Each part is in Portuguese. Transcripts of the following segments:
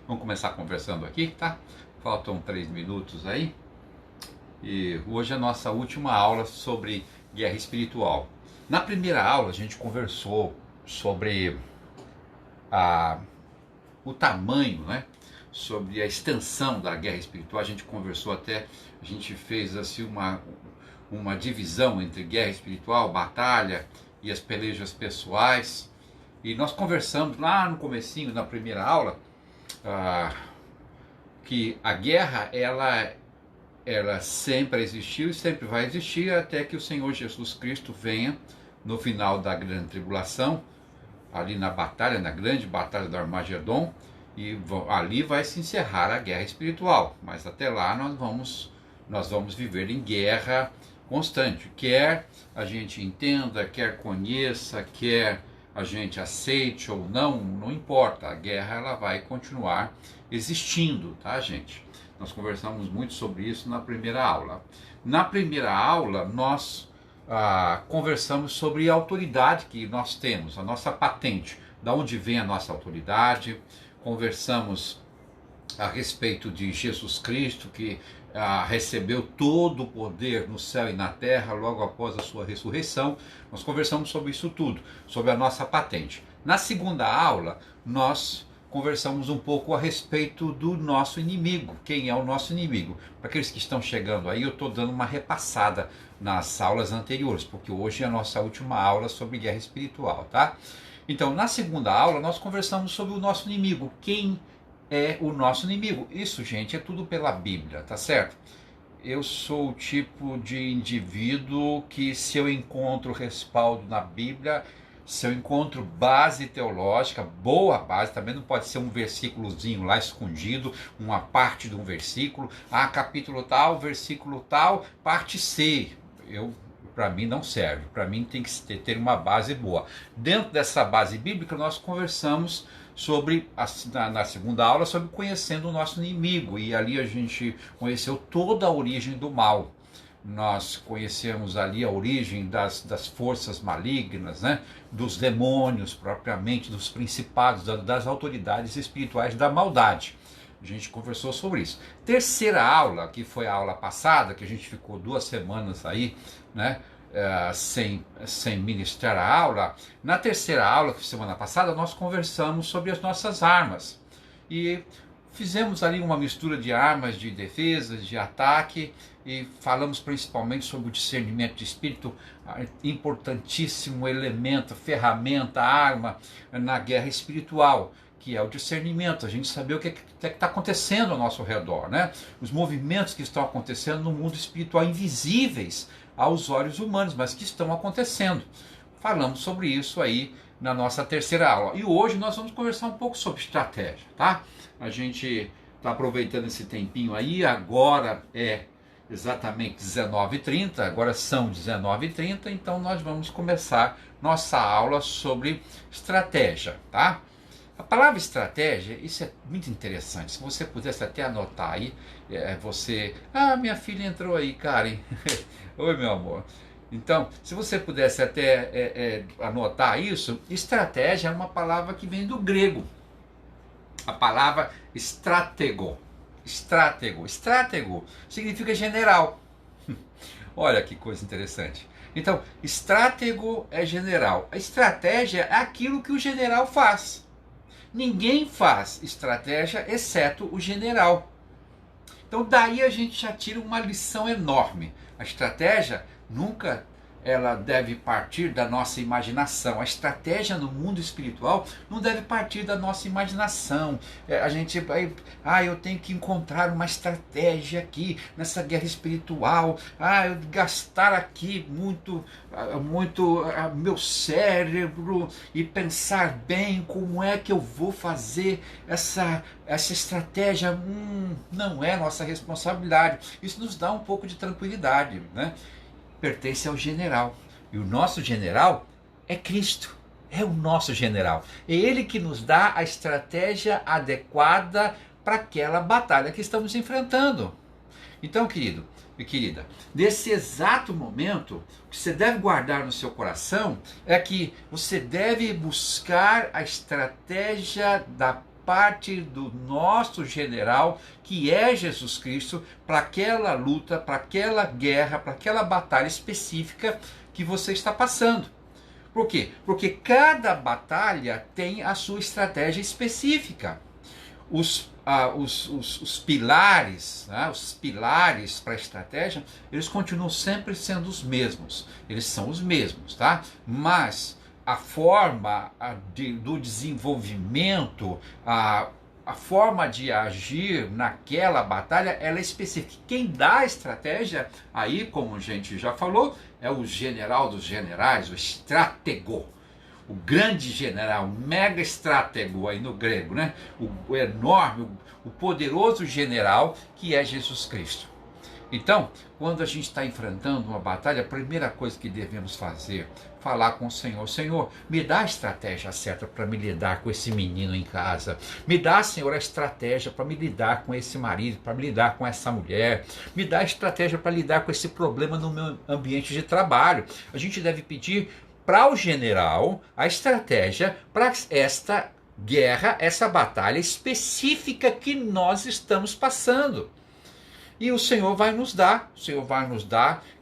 Vamos começar conversando aqui, tá? Faltam 3 minutos aí. E hoje é a nossa última aula sobre guerra espiritual. Na primeira aula a gente conversou sobre a, o tamanho, né? Sobre a extensão da guerra espiritual. A gente conversou até, a gente fez assim uma divisão entre guerra espiritual, batalha e as pelejas pessoais. E nós conversamos lá no comecinho, na primeira aula, ah, que a guerra ela sempre existiu e sempre vai existir até que o Senhor Jesus Cristo venha no final da grande tribulação, ali na batalha, na grande batalha do Armagedon, e ali vai se encerrar a guerra espiritual. Mas até lá nós vamos viver em guerra constante, quer a gente entenda, quer conheça, quer a gente aceite ou não, não importa, a guerra ela vai continuar existindo, tá, gente? Nós conversamos muito sobre isso na primeira aula. Na primeira aula, nós conversamos sobre a autoridade que nós temos, a nossa patente, da onde vem a nossa autoridade. Conversamos a respeito de Jesus Cristo, que recebeu todo o poder no céu e na terra logo após a sua ressurreição. Nós conversamos sobre isso tudo, sobre a nossa patente. Na segunda aula, nós conversamos um pouco a respeito do nosso inimigo. Quem é o nosso inimigo? Para aqueles que estão chegando aí, eu estou dando uma repassada nas aulas anteriores, porque hoje é a nossa última aula sobre guerra espiritual, tá? Então, na segunda aula, nós conversamos sobre o nosso inimigo. Quem é o nosso inimigo? Isso, gente, é tudo pela Bíblia, tá certo? Eu sou o tipo de indivíduo que, se eu encontro respaldo na Bíblia, se eu encontro base teológica, boa base, também não pode ser um versículozinho lá escondido, uma parte de um versículo, capítulo tal, versículo tal, parte C. Para mim não serve, para mim tem que ter uma base boa. Dentro dessa base bíblica nós conversamos sobre, na segunda aula, sobre conhecendo o nosso inimigo, e ali a gente conheceu toda a origem do mal. Nós conhecemos ali a origem das forças malignas, né? Dos demônios propriamente, dos principados, das autoridades espirituais da maldade. A gente conversou sobre isso. Terceira aula, que foi a aula passada, que a gente ficou 2 semanas aí, né? Sem ministrar a aula. Na terceira aula, semana passada, nós conversamos sobre as nossas armas. E fizemos ali uma mistura de armas de defesa, de ataque, e falamos principalmente sobre o discernimento de espírito, importantíssimo elemento, ferramenta, arma na guerra espiritual, que é o discernimento, a gente saber o que está acontecendo ao nosso redor, né? Os movimentos que estão acontecendo no mundo espiritual, invisíveis aos olhos humanos, mas que estão acontecendo. Falamos sobre isso aí na nossa terceira aula. E hoje nós vamos conversar um pouco sobre estratégia, tá? A gente está aproveitando esse tempinho aí, agora é exatamente 19h30, agora são 19h30, então nós vamos começar nossa aula sobre estratégia, tá? A palavra estratégia, isso é muito interessante, se você pudesse até anotar aí, minha filha entrou aí, Karen, oi meu amor. Então, se você pudesse até anotar isso, estratégia é uma palavra que vem do grego, a palavra estratego. Estratego significa general. Olha que coisa interessante. Então, estratego é general. A estratégia é aquilo que o general faz. Ninguém faz estratégia exceto o general. Então, daí a gente já tira uma lição enorme. A estratégia nunca ela deve partir da nossa imaginação. A estratégia no mundo espiritual não deve partir da nossa imaginação. A gente vai, eu tenho que encontrar uma estratégia aqui nessa guerra espiritual. Eu gastar aqui muito meu cérebro e pensar bem como é que eu vou fazer essa estratégia. Não é nossa responsabilidade. Isso nos dá um pouco de tranquilidade, né? Pertence ao general. E o nosso general é Cristo. É o nosso general. É Ele que nos dá a estratégia adequada para aquela batalha que estamos enfrentando. Então, querido e querida, nesse exato momento, o que você deve guardar no seu coração é que você deve buscar a estratégia da parte do nosso general, que é Jesus Cristo, para aquela luta, para aquela guerra, para aquela batalha específica que você está passando. Por quê? Porque cada batalha tem a sua estratégia específica. Os pilares, né, os pilares para a estratégia, eles continuam sempre sendo os mesmos. Eles são os mesmos, tá? Mas a forma do desenvolvimento, a forma de agir naquela batalha, ela é específica. Quem dá a estratégia, aí, como a gente já falou, é o general dos generais, o estratego. O grande general, o mega estratego aí no grego, né? O enorme, o poderoso general que é Jesus Cristo. Então, quando a gente está enfrentando uma batalha, a primeira coisa que devemos fazer, falar com o Senhor: Senhor, me dá a estratégia certa para me lidar com esse menino em casa. Me dá, Senhor, a estratégia para me lidar com esse marido, para me lidar com essa mulher. Me dá a estratégia para lidar com esse problema no meu ambiente de trabalho. A gente deve pedir para o general a estratégia para esta guerra, essa batalha específica que nós estamos passando. E o Senhor vai nos dar,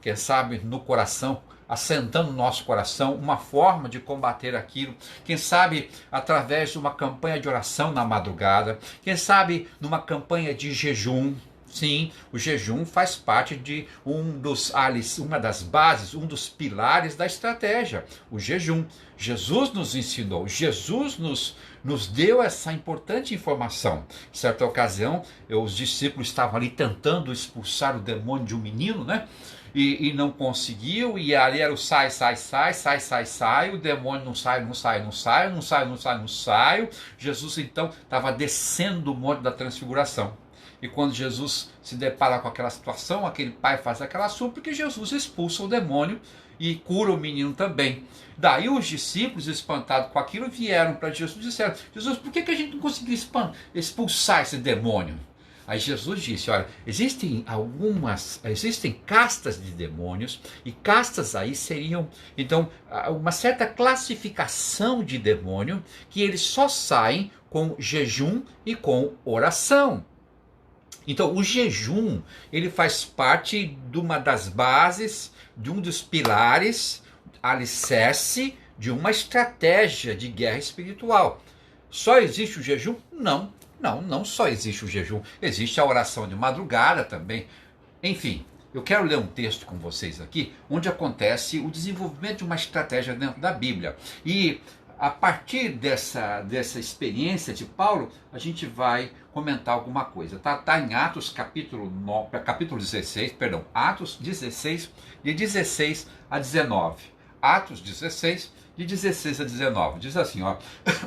quem sabe no coração, assentando no nosso coração, uma forma de combater aquilo. Quem sabe através de uma campanha de oração na madrugada, quem sabe numa campanha de jejum. Sim, o jejum faz parte de uma das bases, um dos pilares da estratégia, o jejum. Jesus nos ensinou, Jesus nos deu essa importante informação. Em certa ocasião, os discípulos estavam ali tentando expulsar o demônio de um menino, né? E não conseguiu, e ali era o sai, o demônio não sai. Jesus então estava descendo o monte da transfiguração. E quando Jesus se depara com aquela situação, aquele pai faz aquela súplica, Jesus expulsa o demônio e cura o menino também. Daí os discípulos, espantados com aquilo, vieram para Jesus e disseram: Jesus, por que a gente não conseguiu expulsar esse demônio? Aí Jesus disse: olha, existem castas de demônios, e castas aí seriam, então, uma certa classificação de demônio, que eles só saem com jejum e com oração. Então, o jejum, ele faz parte de uma das bases, de um dos pilares, alicerce de uma estratégia de guerra espiritual. Só existe o jejum? Não só existe o jejum. Existe a oração de madrugada também. Enfim, eu quero ler um texto com vocês aqui, onde acontece o desenvolvimento de uma estratégia dentro da Bíblia. E a partir dessa experiência de Paulo, a gente vai comentar alguma coisa. Tá em Atos capítulo 16, Atos 16, de 16 a 19. Atos 16, de 16 a 19. Diz assim, ó: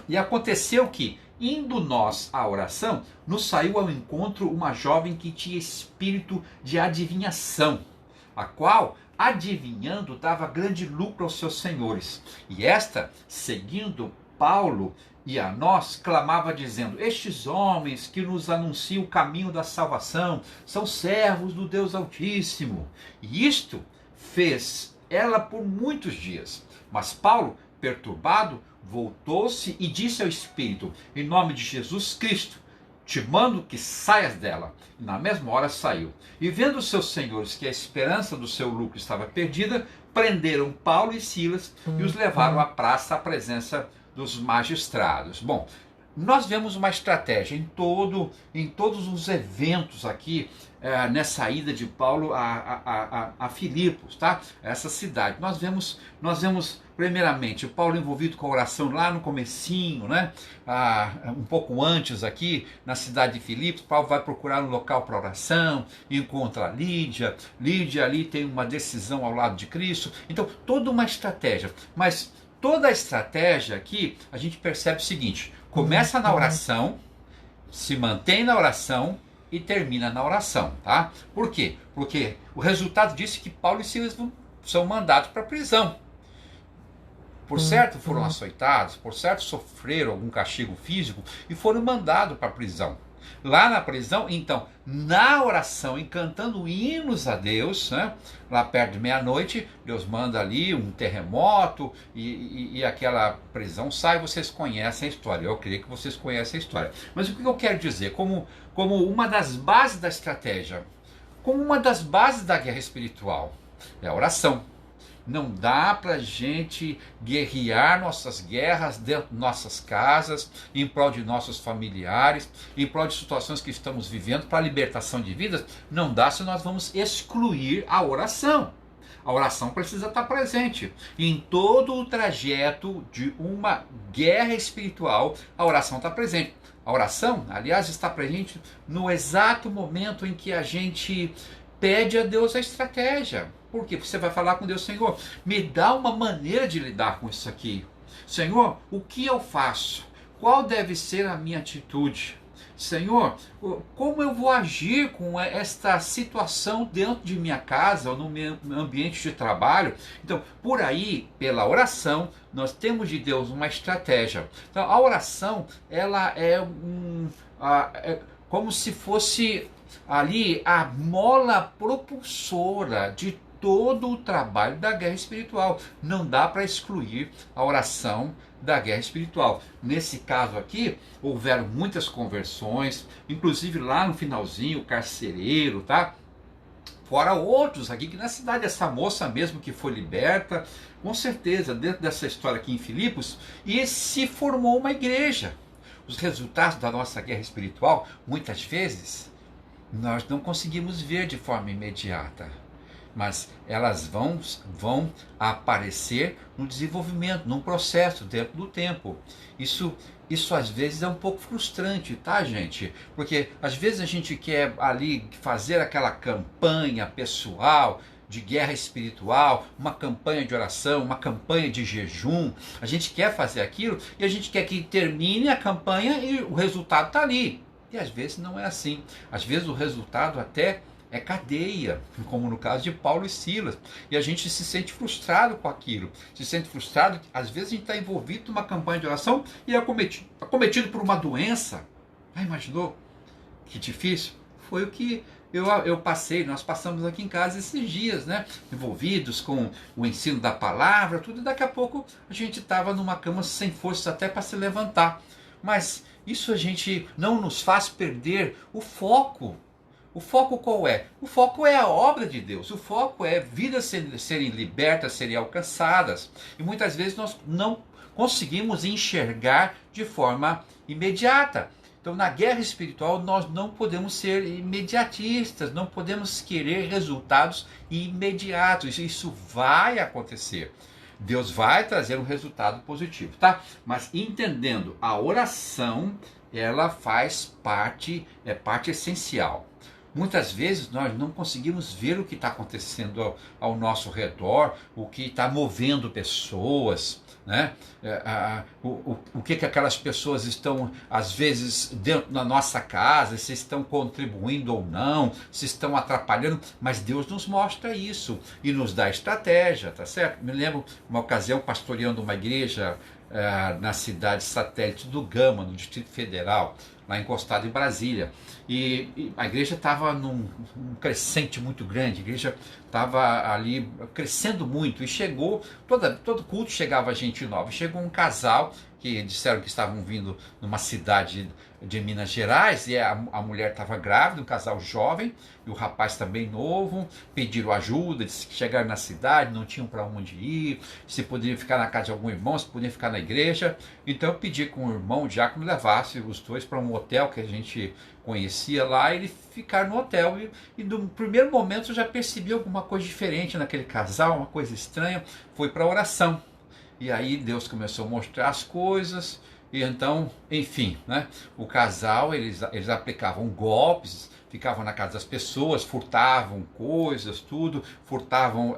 E aconteceu que, indo nós à oração, nos saiu ao encontro uma jovem que tinha espírito de adivinhação, a qual, adivinhando, dava grande lucro aos seus senhores. E esta, seguindo Paulo e a nós, clamava dizendo: Estes homens que nos anunciam o caminho da salvação são servos do Deus Altíssimo. E isto fez ela por muitos dias. Mas Paulo, perturbado, voltou-se e disse ao espírito: Em nome de Jesus Cristo, te mando que saias dela. E na mesma hora saiu. E vendo os seus senhores que a esperança do seu lucro estava perdida, prenderam Paulo e Silas e os levaram à praça à presença dos magistrados. Bom, nós vemos uma estratégia em todos os eventos aqui, nessa ida de Paulo a Filipos, tá? Essa cidade. Nós vemos primeiramente o Paulo envolvido com a oração lá no comecinho, né? Um pouco antes aqui, na cidade de Filipos. Paulo vai procurar um local para oração, encontra Lídia. Lídia ali tem uma decisão ao lado de Cristo. Então, toda uma estratégia. Mas toda a estratégia aqui, a gente percebe o seguinte: começa na oração, se mantém na oração e termina na oração, tá? Por quê? Porque o resultado disso é que Paulo e Silas são mandados para a prisão. Por certo foram açoitados, por certo sofreram algum castigo físico e foram mandados para a prisão. Lá na prisão, então, na oração, cantando hinos a Deus, né? Lá perto de meia-noite, Deus manda ali um terremoto e aquela prisão sai. Vocês conhecem a história, eu creio que vocês conhecem a história. Mas o que eu quero dizer? Como uma das bases da estratégia, como uma das bases da guerra espiritual, é a oração. Não dá para a gente guerrear nossas guerras dentro de nossas casas, em prol de nossos familiares, em prol de situações que estamos vivendo para a libertação de vidas. Não dá se nós vamos excluir a oração. A oração precisa estar presente. Em todo o trajeto de uma guerra espiritual, a oração está presente. A oração, aliás, está presente no exato momento em que a gente pede a Deus a estratégia. Por quê? Porque você vai falar com Deus: Senhor, me dá uma maneira de lidar com isso aqui. Senhor, o que eu faço? Qual deve ser a minha atitude? Senhor, como eu vou agir com esta situação dentro de minha casa ou no meu ambiente de trabalho? Então, por aí, pela oração, nós temos de Deus uma estratégia. Então, a oração, ela é como se fosse ali a mola propulsora de todo o trabalho da guerra espiritual. Não dá para excluir a oração da guerra espiritual. Nesse caso aqui, houveram muitas conversões, inclusive lá no finalzinho, o carcereiro, tá? Fora outros aqui, que na cidade, essa moça mesmo que foi liberta, com certeza, dentro dessa história aqui em Filipos, e se formou uma igreja. Os resultados da nossa guerra espiritual, muitas vezes, nós não conseguimos ver de forma imediata, mas elas vão aparecer no desenvolvimento, num processo, dentro do tempo. Isso às vezes é um pouco frustrante, tá, gente? Porque às vezes a gente quer ali fazer aquela campanha pessoal de guerra espiritual, uma campanha de oração, uma campanha de jejum. A gente quer fazer aquilo e a gente quer que termine a campanha e o resultado está ali. E às vezes não é assim. Às vezes o resultado até é cadeia, como no caso de Paulo e Silas. E a gente se sente frustrado com aquilo. Se sente frustrado, às vezes a gente está envolvido numa campanha de oração e é acometido por uma doença. Ah, imaginou? Que difícil. Foi o que eu passei, nós passamos aqui em casa esses dias, né? Envolvidos com o ensino da palavra, tudo, e daqui a pouco a gente estava numa cama sem forças até para se levantar. Mas isso a gente não nos faz perder o foco. O foco qual é? O foco é a obra de Deus. O foco é vidas serem libertas, serem alcançadas. E muitas vezes nós não conseguimos enxergar de forma imediata. Então, na guerra espiritual, nós não podemos ser imediatistas, não podemos querer resultados imediatos. Isso vai acontecer. Deus vai trazer um resultado positivo, tá? Mas entendendo, a oração, ela faz parte, é parte essencial. Muitas vezes nós não conseguimos ver o que está acontecendo ao nosso redor, o que está movendo pessoas, né? O que aquelas pessoas estão, às vezes, dentro da nossa casa, se estão contribuindo ou não, se estão atrapalhando, mas Deus nos mostra isso e nos dá estratégia, tá certo? Me lembro uma ocasião pastoreando uma igreja na cidade satélite do Gama, no Distrito Federal, lá encostado em Brasília. E a igreja estava num crescente muito grande, a igreja estava ali crescendo muito, e chegou, todo culto chegava gente nova. Chegou um casal que disseram que estavam vindo numa cidade de Minas Gerais, e a mulher estava grávida, um casal jovem, e o rapaz também novo. Pediram ajuda, disse que chegaram na cidade, não tinham para onde ir, se poderiam ficar na casa de algum irmão, se podiam ficar na igreja. Então eu pedi que um irmão, o diácono, levasse os dois para um hotel que a gente conhecia lá, e eles ficaram no hotel. E no primeiro momento eu já percebi alguma coisa diferente naquele casal, uma coisa estranha. Foi para a oração. E aí Deus começou a mostrar as coisas. E então, enfim, né? O casal, eles aplicavam golpes ficavam na casa das pessoas, furtavam coisas, tudo, furtavam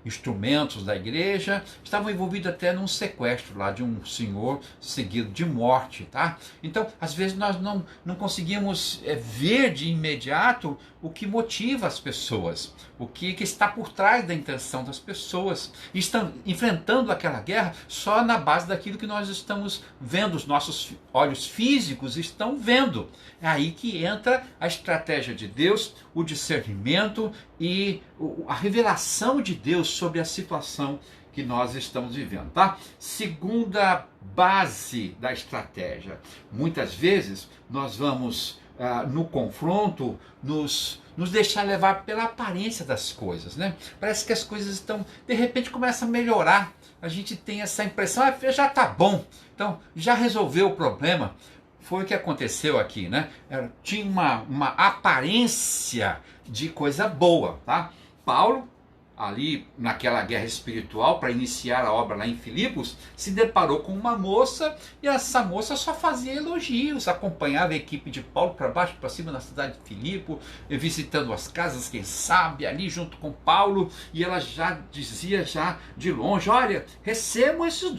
instrumentos da igreja, estavam envolvidos até num sequestro lá de um senhor seguido de morte, tá? Então, às vezes nós não conseguimos ver de imediato o que motiva as pessoas, o que está por trás da intenção das pessoas, e estão enfrentando aquela guerra só na base daquilo que nós estamos vendo, os nossos olhos físicos estão vendo. É aí que entra a estratégia de Deus, o discernimento e a revelação de Deus sobre a situação que nós estamos vivendo, tá? Segunda base da estratégia. Muitas vezes nós vamos no confronto nos deixar levar pela aparência das coisas, né? Parece que as coisas estão, de repente começam a melhorar. A gente tem essa impressão, já está bom, então já resolveu o problema. Foi o que aconteceu aqui, né? Tinha uma aparência de coisa boa, tá? Paulo, ali naquela guerra espiritual, para iniciar a obra lá em Filipos, se deparou com uma moça, e essa moça só fazia elogios, acompanhava a equipe de Paulo para baixo, para cima na cidade de Filipe, visitando as casas, quem sabe, ali junto com Paulo, e ela já dizia já de longe, olha, recebam esses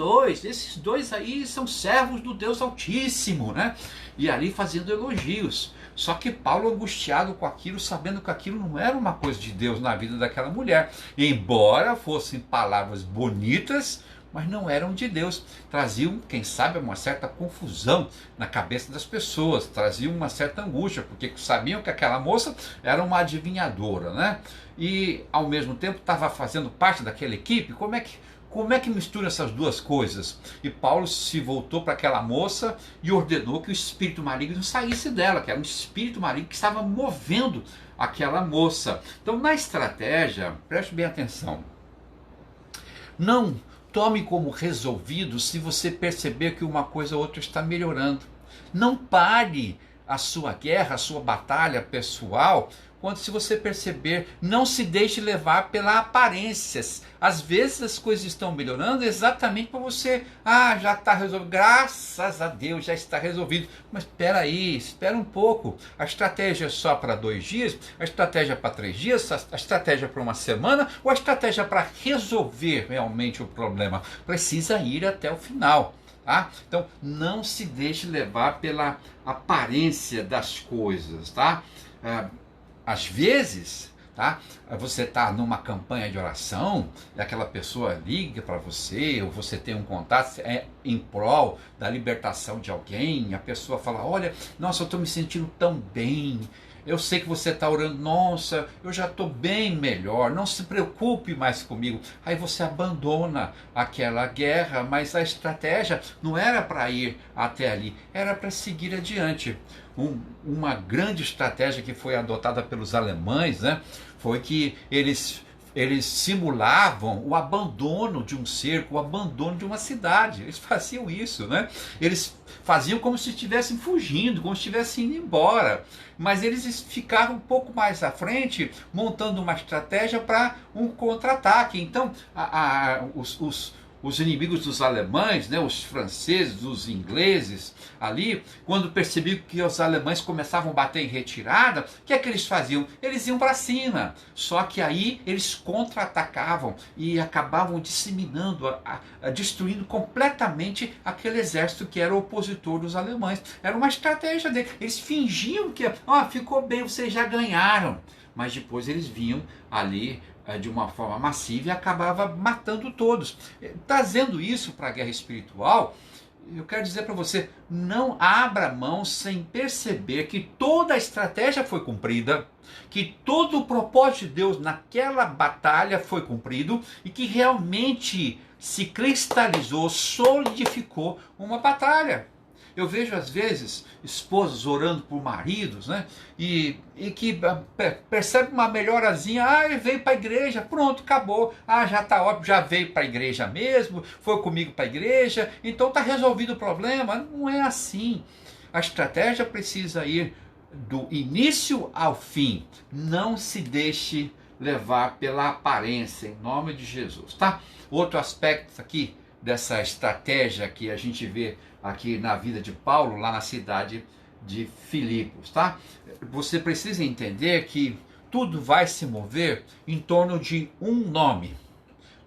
dois aí são servos do Deus Altíssimo, né? E ali fazendo elogios. Só que Paulo, angustiado com aquilo, sabendo que aquilo não era uma coisa de Deus na vida daquela mulher, embora fossem palavras bonitas, mas não eram de Deus, traziam, quem sabe, uma certa confusão na cabeça das pessoas, traziam uma certa angústia, porque sabiam que aquela moça era uma adivinhadora, né? E ao mesmo tempo estava fazendo parte daquela equipe. Como é que mistura essas duas coisas? E Paulo se voltou para aquela moça e ordenou que o espírito maligno saísse dela, que era um espírito maligno que estava movendo aquela moça. Então, na estratégia, preste bem atenção, não tome como resolvido se você perceber que uma coisa ou outra está melhorando. Não pare a sua guerra, a sua batalha pessoal, quando se você perceber, não se deixe levar pela aparência. Às vezes as coisas estão melhorando exatamente para você, já está resolvido, graças a Deus já está resolvido. Mas espera um pouco, a estratégia é só para 2 dias, a estratégia é para 3 dias, a estratégia é para uma semana, ou a estratégia é para resolver realmente o problema? Precisa ir até o final. Tá? Então não se deixe levar pela aparência das coisas, tá? Às vezes, tá? Você está numa campanha de oração e aquela pessoa liga para você, ou você tem um contato em prol da libertação de alguém, e a pessoa fala, olha, nossa, eu estou me sentindo tão bem, eu sei que você está orando, nossa, eu já estou bem melhor, não se preocupe mais comigo. Aí você abandona aquela guerra, mas a estratégia não era para ir até ali, era para seguir adiante. Uma grande estratégia que foi adotada pelos alemães, né, foi que eles simulavam o abandono de um cerco, o abandono de uma cidade. Eles faziam isso, né? Eles faziam como se estivessem fugindo, como se estivessem indo embora. Mas eles ficaram um pouco mais à frente, montando uma estratégia para um contra-ataque. Então, os inimigos dos alemães, né, os franceses, os ingleses, ali, quando percebiam que os alemães começavam a bater em retirada, o que é que eles faziam? Eles iam para cima, só que aí eles contra-atacavam e acabavam disseminando, destruindo completamente aquele exército que era opositor dos alemães. Era uma estratégia deles, eles fingiam que, ficou bem, vocês já ganharam, mas depois eles vinham ali de uma forma massiva e acabava matando todos. Trazendo isso para a guerra espiritual, eu quero dizer para você, não abra mão sem perceber que toda a estratégia foi cumprida, que todo o propósito de Deus naquela batalha foi cumprido e que realmente se cristalizou, solidificou uma batalha. Eu vejo às vezes esposas orando por maridos, né? E que percebe uma melhorazinha, veio para a igreja, pronto, acabou, já está ótimo, já veio para a igreja mesmo, foi comigo para a igreja, então está resolvido o problema. Não é assim. A estratégia precisa ir do início ao fim. Não se deixe levar pela aparência, em nome de Jesus, tá? Outro aspecto aqui dessa estratégia que a gente vê aqui na vida de Paulo, lá na cidade de Filipos, tá? Você precisa entender que tudo vai se mover em torno de um nome.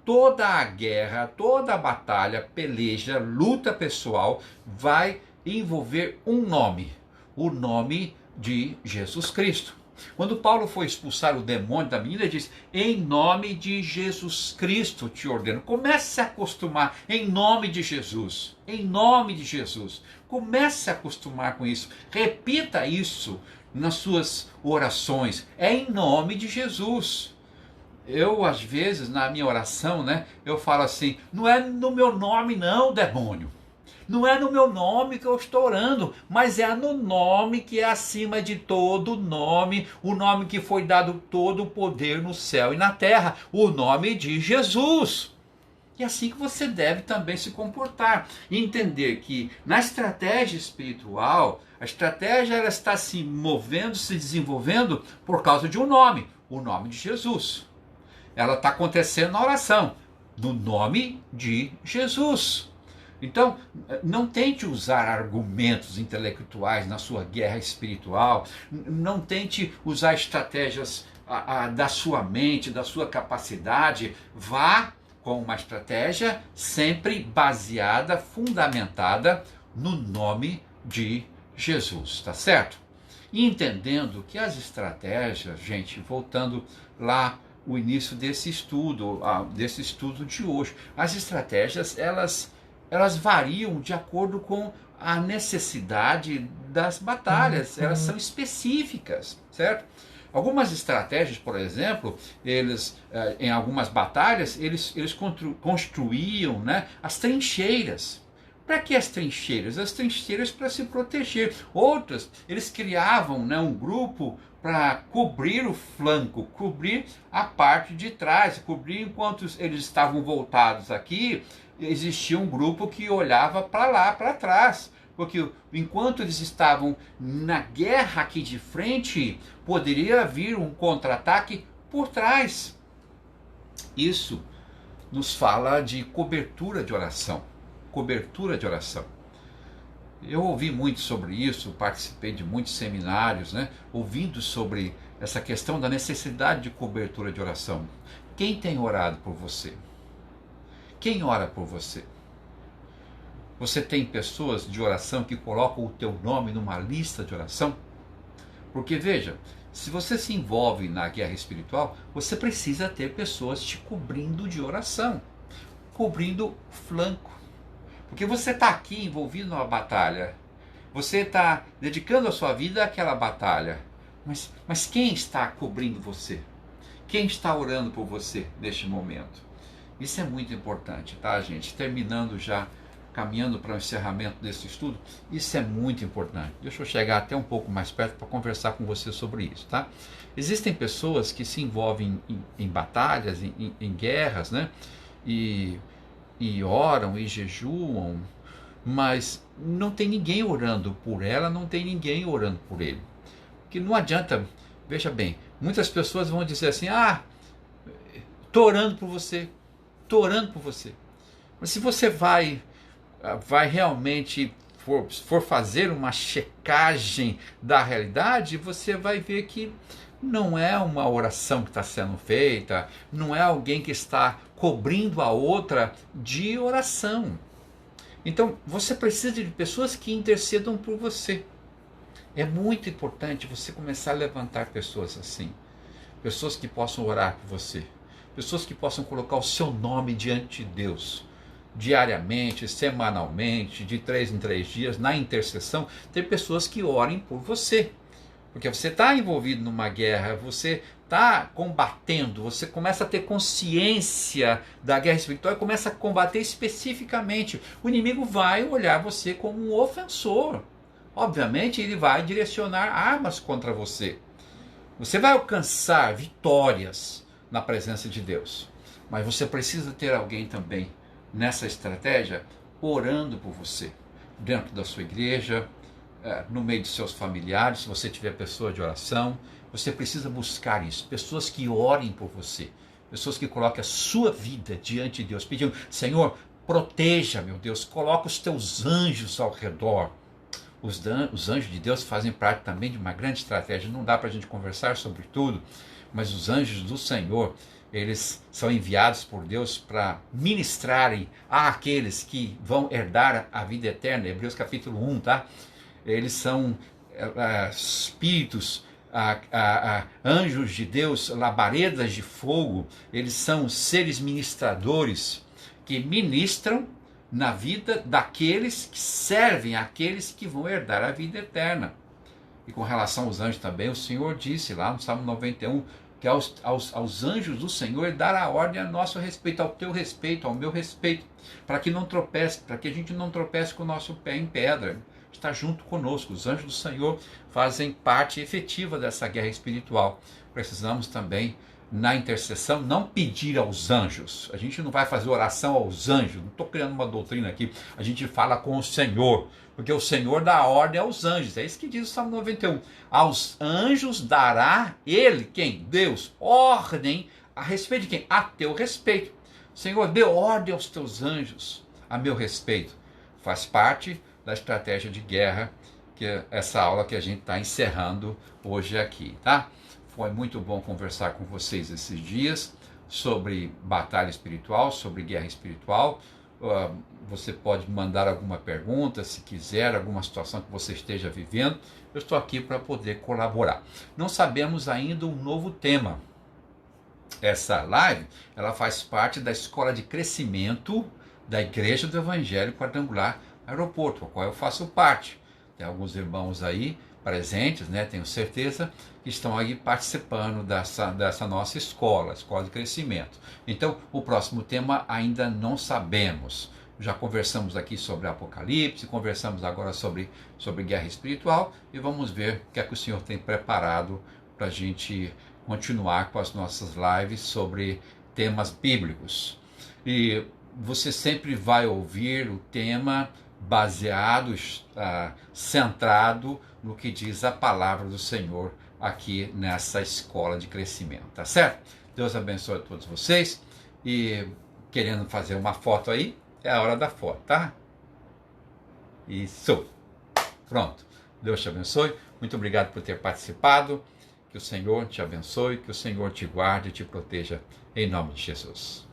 Toda a guerra, toda a batalha, peleja, luta pessoal vai envolver um nome, o nome de Jesus Cristo. Quando Paulo foi expulsar o demônio da menina, ele disse: em nome de Jesus Cristo te ordeno. Comece a acostumar, em nome de Jesus, em nome de Jesus. Comece a acostumar com isso. Repita isso nas suas orações. É em nome de Jesus. Eu, às vezes, na minha oração, né, eu falo assim: não é no meu nome não, demônio. Não é no meu nome que eu estou orando, mas é no nome que é acima de todo nome, o nome que foi dado todo o poder no céu e na terra, o nome de Jesus. E é assim que você deve também se comportar. E entender que na estratégia espiritual, a estratégia ela está se movendo, se desenvolvendo por causa de um nome, o nome de Jesus. Ela está acontecendo na oração, no nome de Jesus. Então, não tente usar argumentos intelectuais na sua guerra espiritual, não tente usar estratégias da sua mente, da sua capacidade. Vá com uma estratégia sempre baseada, fundamentada no nome de Jesus, tá certo? E entendendo que as estratégias, gente, voltando lá o início desse estudo de hoje, as estratégias, elas variam de acordo com a necessidade das batalhas, elas são específicas, certo? Algumas estratégias, por exemplo, em algumas batalhas, eles construíam, né, as trincheiras. Para que as trincheiras? As trincheiras para se proteger. Outras, eles criavam, né, um grupo para cobrir o flanco, cobrir a parte de trás, cobrir enquanto eles estavam voltados aqui, existia um grupo que olhava para lá, para trás. Porque enquanto eles estavam na guerra aqui de frente, poderia vir um contra-ataque por trás. Isso nos fala de cobertura de oração. Cobertura de oração. Eu ouvi muito sobre isso, participei de muitos seminários, né, ouvindo sobre essa questão da necessidade de cobertura de oração. Quem tem orado por você? Quem ora por você? Você tem pessoas de oração que colocam o teu nome numa lista de oração? Porque veja, se você se envolve na guerra espiritual, você precisa ter pessoas te cobrindo de oração, cobrindo o flanco. Porque você está aqui envolvido numa batalha, você está dedicando a sua vida àquela batalha, mas quem está cobrindo você? Quem está orando por você neste momento? Isso é muito importante, tá, gente? Terminando já, caminhando para o encerramento desse estudo, isso é muito importante. Deixa eu chegar até um pouco mais perto para conversar com você sobre isso, tá? Existem pessoas que se envolvem em batalhas, em guerras, né? E oram e jejuam, mas não tem ninguém orando por ela, não tem ninguém orando por ele. Que não adianta, veja bem, muitas pessoas vão dizer assim: ah, estou orando por você, estou orando por você. Mas se você vai realmente for fazer uma checagem da realidade, você vai ver que não é uma oração que está sendo feita, não é alguém que está cobrindo a outra de oração. Então, você precisa de pessoas que intercedam por você. É muito importante você começar a levantar pessoas assim. Pessoas que possam orar por você. Pessoas que possam colocar o seu nome diante de Deus. Diariamente, semanalmente, de 3 em 3 dias, na intercessão, ter pessoas que orem por você. Porque você está envolvido numa guerra, você está combatendo, você começa a ter consciência da guerra espiritual e começa a combater especificamente. O inimigo vai olhar você como um ofensor. Obviamente, ele vai direcionar armas contra você. Você vai alcançar vitórias na presença de Deus. Mas você precisa ter alguém também nessa estratégia orando por você. Dentro da sua igreja, no meio de seus familiares, se você tiver pessoa de oração, você precisa buscar isso. Pessoas que orem por você. Pessoas que coloquem a sua vida diante de Deus, pedindo: Senhor, proteja, meu Deus, coloca os teus anjos ao redor. os anjos de Deus fazem parte também de uma grande estratégia. Não dá para a gente conversar sobre tudo, mas os anjos do Senhor, eles são enviados por Deus para ministrarem àqueles que vão herdar a vida eterna. Hebreus capítulo 1, tá? Eles são espíritos, anjos de Deus, labaredas de fogo. Eles são seres ministradores que ministram na vida daqueles que servem àqueles que vão herdar a vida eterna. E com relação aos anjos também, o Senhor disse lá no Salmo 91, que aos anjos do Senhor Ele dará ordem a nosso respeito, ao teu respeito, ao meu respeito, para que não tropece, para que a gente não tropece com o nosso pé em pedra. Está junto conosco. Os anjos do Senhor fazem parte efetiva dessa guerra espiritual. Precisamos também, na intercessão, não pedir aos anjos. A gente não vai fazer oração aos anjos. Não estou criando uma doutrina aqui. A gente fala com o Senhor, porque o Senhor dá ordem aos anjos. É isso que diz o Salmo 91. Aos anjos dará Ele, quem? Deus, ordem a respeito de quem? A teu respeito. Senhor, dê ordem aos teus anjos a meu respeito. Faz parte da estratégia de guerra, que é essa aula que a gente está encerrando hoje aqui, tá? Foi muito bom conversar com vocês esses dias sobre batalha espiritual, sobre guerra espiritual. Você pode mandar alguma pergunta, se quiser, alguma situação que você esteja vivendo. Eu estou aqui para poder colaborar. Não sabemos ainda um novo tema. Essa live, ela faz parte da escola de crescimento da Igreja do Evangelho Quadrangular Aeroporto, a qual eu faço parte. Tem alguns irmãos aí presentes, né? Tenho certeza, que estão aí participando dessa nossa escola de crescimento. Então, o próximo tema ainda não sabemos. Já conversamos aqui sobre Apocalipse, conversamos agora sobre guerra espiritual e vamos ver o que é que o Senhor tem preparado para a gente continuar com as nossas lives sobre temas bíblicos. E você sempre vai ouvir o tema baseado, centrado no que diz a palavra do Senhor aqui nessa escola de crescimento, tá certo? Deus abençoe a todos vocês e querendo fazer uma foto aí, é a hora da foto, tá? Isso! Pronto. Deus te abençoe. Muito obrigado por ter participado. Que o Senhor te abençoe, que o Senhor te guarde e te proteja em nome de Jesus.